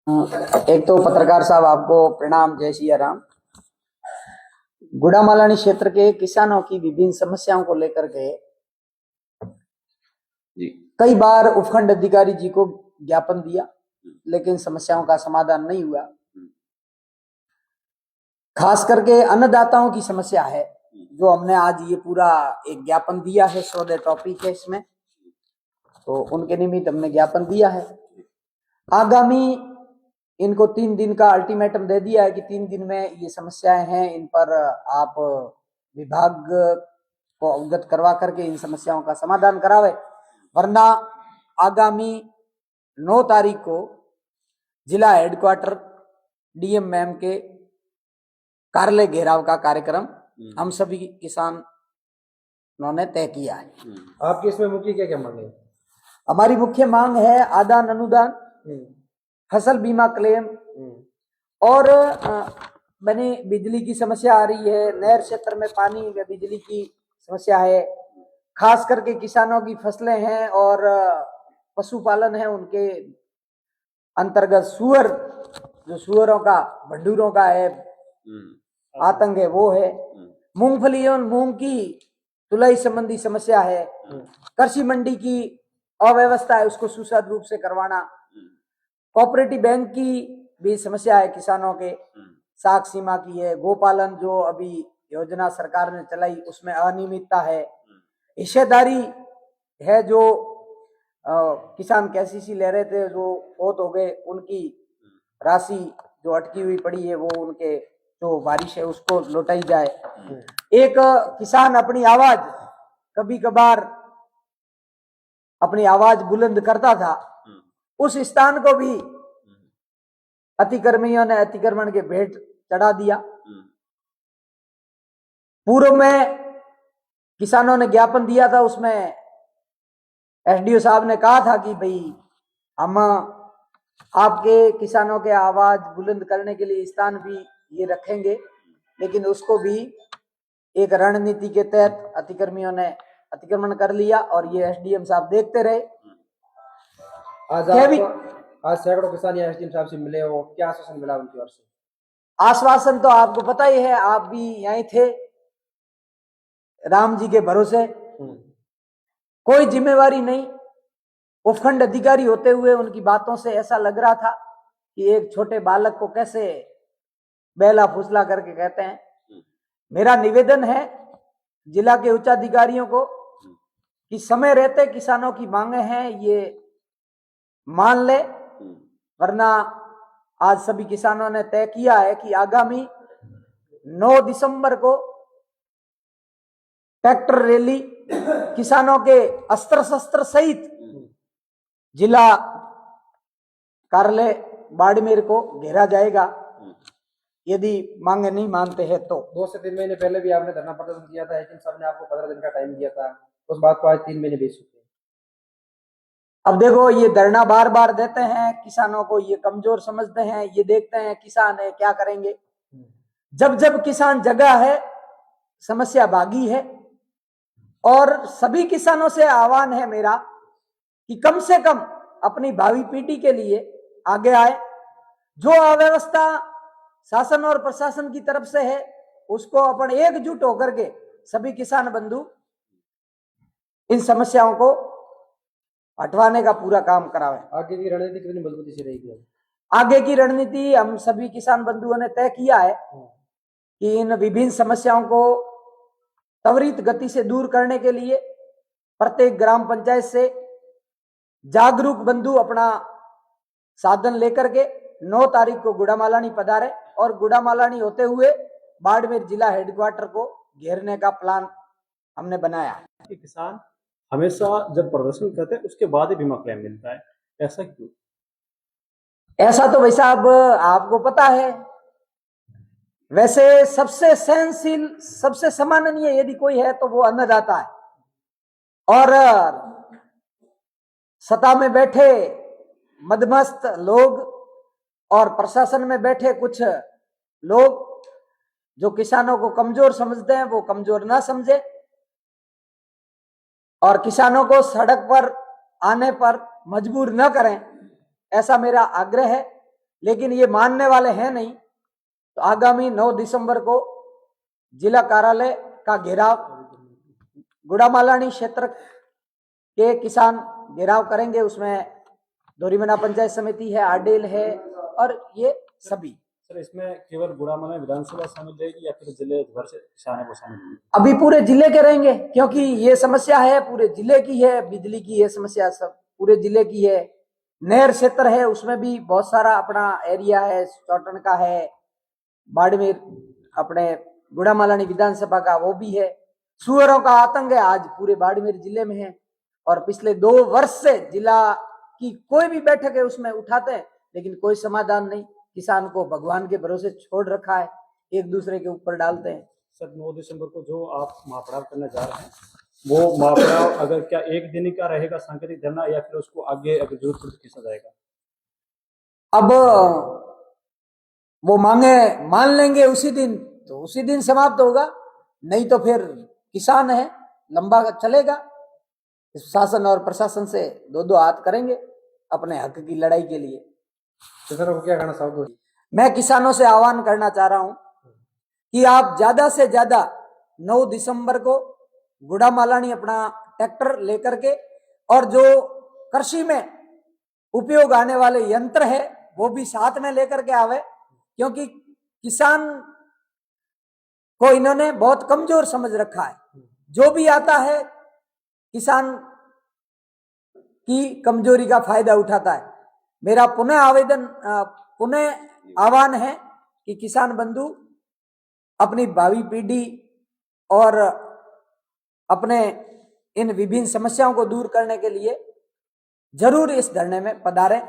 एक तो पत्रकार साहब आपको प्रणाम, जय सिया राम। गुड़ामालानी क्षेत्र के किसानों की विभिन्न समस्याओं को लेकर के जी कई बार उपखंड अधिकारी जी को ज्ञापन दिया, लेकिन समस्याओं का समाधान नहीं हुआ। खास करके अन्नदाताओं की समस्या है, जो हमने आज ये पूरा एक ज्ञापन दिया है। 100 टॉपिक है इसमें, तो उनके निमित्त हमने ज्ञापन दिया है। आगामी इनको 3 दिन का अल्टीमेटम दे दिया है कि 3 दिन में ये समस्याएं हैं, इन पर आप विभाग को अवगत करवा करके इन समस्याओं का समाधान करावे, वरना आगामी 9 तारीख को जिला हेडक्वार्टर डीएम मैम के कार्यालय घेराव का कार्यक्रम हम सभी किसानों ने तय किया है। आपकी इसमें मुख्य क्या क्या मांगे? हमारी मुख्य मांग है आदान अनुदान, फसल बीमा क्लेम, और बने बिजली की समस्या आ रही है। नहर क्षेत्र में पानी व बिजली की समस्या है। खास करके किसानों की फसलें हैं और पशुपालन है, उनके अंतर्गत सुअर, जो सुअरों का भंडूरों का है आतंक है, वो है। मूंगफली एवं मूंग की तुलाई संबंधी समस्या है। कृषि मंडी की अव्यवस्था है, उसको सुचारू रूप से करवाना। कोऑपरेटिव बैंक की भी समस्या है किसानों के, साख सीमा की है। गोपालन जो अभी योजना सरकार ने चलाई, उसमें अनियमितता है। हिस्सेदारी है, जो किसान केसीसी ले रहे थे, जो बहुत हो गए, उनकी राशि जो अटकी हुई पड़ी है, वो उनके जो बारिश है उसको लौटाई जाए। एक किसान अपनी आवाज, कभी कभार अपनी आवाज बुलंद करता था, उस स्थान को भी अतिक्रमणियों ने अतिक्रमण के भेंट चढ़ा दिया। पूर्व में किसानों ने ज्ञापन दिया था, उसमें एसडीओ साहब ने कहा था कि भाई हम आपके किसानों के आवाज बुलंद करने के लिए स्थान भी ये रखेंगे, लेकिन उसको भी एक रणनीति के तहत अतिक्रमियों ने अतिक्रमण कर लिया और ये एसडीएम साहब देखते रहे। आज सैकड़ों किसान एसडीएम साहब से मिले हो, क्या आश्वासन मिला उनकी ओर से? आश्वासन तो आपको पता ही है, आप भी यहीं थे, राम जी के भरोसे। कोई जिम्मेवारी नहीं। उपखंड अधिकारी होते हुए उनकी बातों से ऐसा लग रहा था कि एक छोटे बालक को कैसे बेला फुसला करके कहते हैं। मेरा निवेदन है जिला के उच्चाधिकारियों को कि समय रहते किसानों की मांगे हैं ये मान ले, वरना आज सभी किसानों ने तय किया है कि आगामी 9 दिसंबर को ट्रैक्टर रैली किसानों के अस्त्र शस्त्र सहित जिला कार्यालय बाड़मेर को घेरा जाएगा, यदि मांगे नहीं मानते हैं तो। 2 से 3 महीने पहले भी आपने धरना प्रदर्शन किया था, लेकिन सबने आपको 15 दिन का टाइम दिया था। उस बात को आज 3 महीने बीत चुके हैं। अब देखो, ये धरना बार बार देते हैं, किसानों को ये कमजोर समझते हैं, ये देखते हैं किसान है क्या करेंगे। जब जब किसान जगा है, समस्या भागी है। और सभी किसानों से आह्वान है मेरा कि कम से कम अपनी भावी पीढ़ी के लिए आगे आए। जो अव्यवस्था शासन और प्रशासन की तरफ से है, उसको अपन एकजुट होकर के सभी किसान बंधु इन समस्याओं को हटवाने का पूरा काम करावे। आगे की रणनीति कितनी मजबूती से रहेगी? आगे की रणनीति हम सभी किसान बंधुओं ने तय किया है कि इन विभिन्न समस्याओं को त्वरित गति से दूर करने के लिए प्रत्येक ग्राम पंचायत से जागरूक बंधु अपना साधन लेकर के 9 तारीख को गुड़ामालानी पधारे और गुड़ामालानी होते हुए बाड़मेर जिला हेडक्वार्टर को घेरने का प्लान हमने बनाया है। किसान हमेशा जब प्रदर्शन करते हैं उसके बाद ही बीमा क्लेम मिलता है, ऐसा क्यों? ऐसा तो भाई साहब आपको पता है। वैसे सबसे सहनशील, सबसे सम्माननीय यदि कोई है तो वो अन्नदाता है। और सत्ता में बैठे मदमस्त लोग और प्रशासन में बैठे कुछ लोग जो किसानों को कमजोर समझते हैं, वो कमजोर ना समझे और किसानों को सड़क पर आने पर मजबूर न करें, ऐसा मेरा आग्रह है। लेकिन ये मानने वाले हैं नहीं। तो आगामी 9 दिसंबर को जिला कार्यालय का घेराव, गुड़ामालानी क्षेत्र के किसान घेराव करेंगे। उसमें दोरीमना पंचायत समिति है, आडेल है और ये सभी। सर, इसमें केवल गुड़ामाला विधानसभा शामिल रहेगी या फिर जिले भर से किसान है वो शामिल होंगे? अभी पूरे जिले के रहेंगे, क्योंकि ये समस्या है पूरे जिले की है। बिजली की ये समस्या सब पूरे जिले की है। नहर क्षेत्र है, उसमें भी बहुत सारा अपना एरिया है, चौटन का है, बाड़मेर अपने गुड़ामालानी विधानसभा का वो भी है। सुअरों का आतंक है आज पूरे बाड़मेर जिले में है। और पिछले 2 वर्ष से जिला की कोई भी बैठक है उसमें उठाते हैं, लेकिन कोई समाधान नहीं। किसान को भगवान के भरोसे छोड़ रखा है, एक दूसरे के ऊपर डालते हैं। सर, 9 दिसंबर को जो आप महापड़ाव करने जा रहे हैं, वो महापड़ाव अगर क्या एक दिन का रहेगा सांकेतिक धरना, या फिर उसको आगे अगर जरूरत पड़े तो खींचा जाएगा? अब वो मांगे मान लेंगे उसी दिन तो उसी दिन समाप्त होगा, नहीं तो फिर किसान है, लंबा चलेगा। शासन और प्रशासन से 2-2 हाथ करेंगे अपने हक की लड़ाई के लिए। तो सर, वो क्या कहना चाहोगे? मैं किसानों से आह्वान करना चाह रहा हूं कि आप ज्यादा से ज्यादा 9 दिसंबर को गुड़ामालानी अपना ट्रैक्टर लेकर के और जो कृषि में उपयोग आने वाले यंत्र है वो भी साथ में लेकर के आवे, क्योंकि किसान को इन्होंने बहुत कमजोर समझ रखा है। जो भी आता है किसान की कमजोरी का फायदा उठाता है। मेरा पुनः आह्वान है कि किसान बंधु अपनी भावी पीढ़ी और अपने इन विभिन्न समस्याओं को दूर करने के लिए जरूर इस धरने में पधारें।